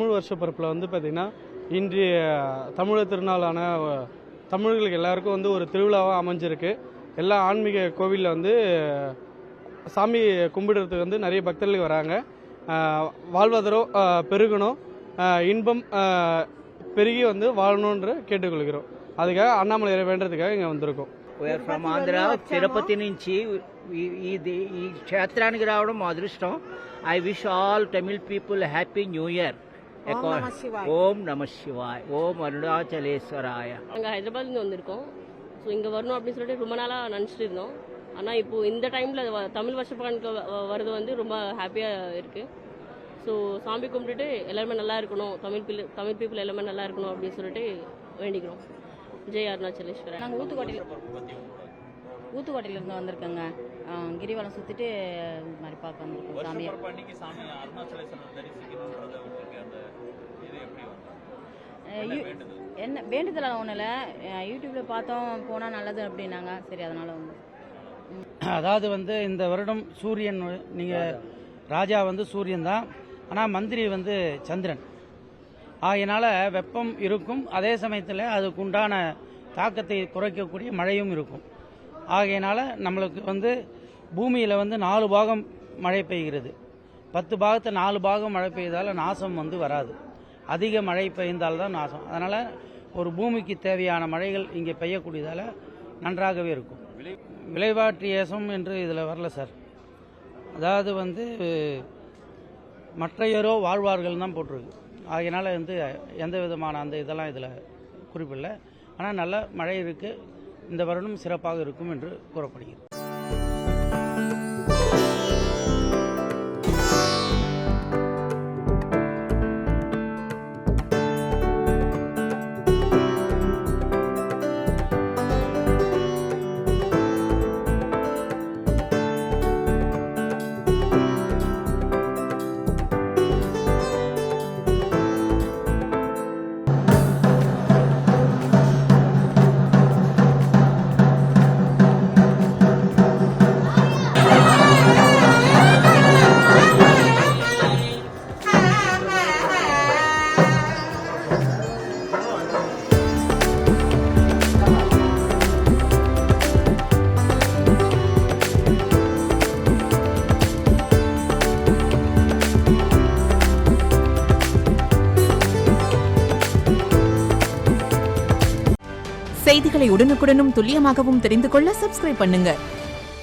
தமிழ் வருஷப்பிறப்பில் வந்து பார்த்திங்கன்னா இன்றைய தமிழர் திருநாளான தமிழர்களுக்கு எல்லாருக்கும் வந்து ஒரு திருவிழாவாக அமைஞ்சிருக்கு. எல்லா ஆன்மீக கோவிலில் வந்து சாமி கும்பிடுறதுக்கு வந்து நிறைய பக்தர்கள் வராங்க. வாழ்வாதாரம் பெருகணும், இன்பம் பெருகி வந்து வாழணுன்ற கேட்டுக்கொள்கிறோம். அதுக்காக அண்ணாமலையை வேண்டதுக்காக இங்கே வந்திருக்கோம். వీఆర్ ఫ్రమ్ ఆంధ్ర, తిరుపతి నుంచి ఈ క్షేత్రానికి రావడం మా అదృష్టం. I wish all Tamil people happy new year. ஓம் நம சிவாய், ஓம் அருணாச்சலேஸ்வராய. நாங்கள் ஹைதராபாத்லேருந்து வந்திருக்கோம். ஸோ இங்கே வரணும் அப்படின்னு சொல்லிட்டு ரொம்ப நாளாக நினச்சிட்டு இருந்தோம். ஆனால் இப்போது இந்த டைமில் தமிழ் வருஷப்பானுக்கு வர்றது வந்து ரொம்ப ஹாப்பியாக இருக்குது. ஸோ சாமி கும்பிட்டுட்டு எல்லாருமே நல்லா இருக்கணும், தமிழ் பீப்புள் எல்லாமே நல்லா இருக்கணும் அப்படின்னு சொல்லிட்டு வேண்டிக்கிறோம். ஜெய் அருணாச்சலேஸ்வரர். நாங்கள் ஊத்துக்கோட்டையிலேருந்து வந்திருக்கோங்க. கிரிவலம் சுற்றிட்டு இது மாதிரி பார்க்க வந்திருக்கோம் சாமியை. என்ன வேண்டுதல் ஒன்றும் இல்லை, யூடியூப்பில் பார்த்தோம், போனால் நல்லது அப்படின்னாங்க. சரி, அதனால் வந்து அதாவது வந்து இந்த வருடம் சூரியன், நீங்கள் ராஜா வந்து சூரியன் தான், ஆனால் மந்திரி வந்து சந்திரன். ஆகையினால வெப்பம் இருக்கும், அதே சமயத்தில் அதுக்குண்டான தாக்கத்தை குறைக்கக்கூடிய மழையும் இருக்கும். ஆகையினால நம்மளுக்கு வந்து பூமியில் வந்து 4 பாகம் மழை பெய்கிறது. 10 பாகத்தை 4 பாகம் மழை பெய்தால் நாசம் வந்து வராது. அதிக மழை பெய்ந்தால்தான் நாசம். அதனால் ஒரு பூமிக்கு தேவையான மழைகள் இங்கே பெய்யக்கூடியதால் நன்றாகவே இருக்கும். விளைவாட்டு ஏசம் என்று இதில் வரல சார். அதாவது வந்து மற்றையரோ வாழ்வார்கள் தான் போட்டிருக்கு. ஆகையினால வந்து எந்த விதமான அந்த இதெல்லாம் இதில் குறிப்பிடல. ஆனால் நல்ல மழை இருக்குது, இந்த வருடம் சிறப்பாக இருக்கும் என்று கூறப்படுகிறது. செய்திகளை உடனுக்குடனும் துல்லியமாகவும் தெரிந்து கொள்ள சப்ஸ்கிரைப் பண்ணுங்க.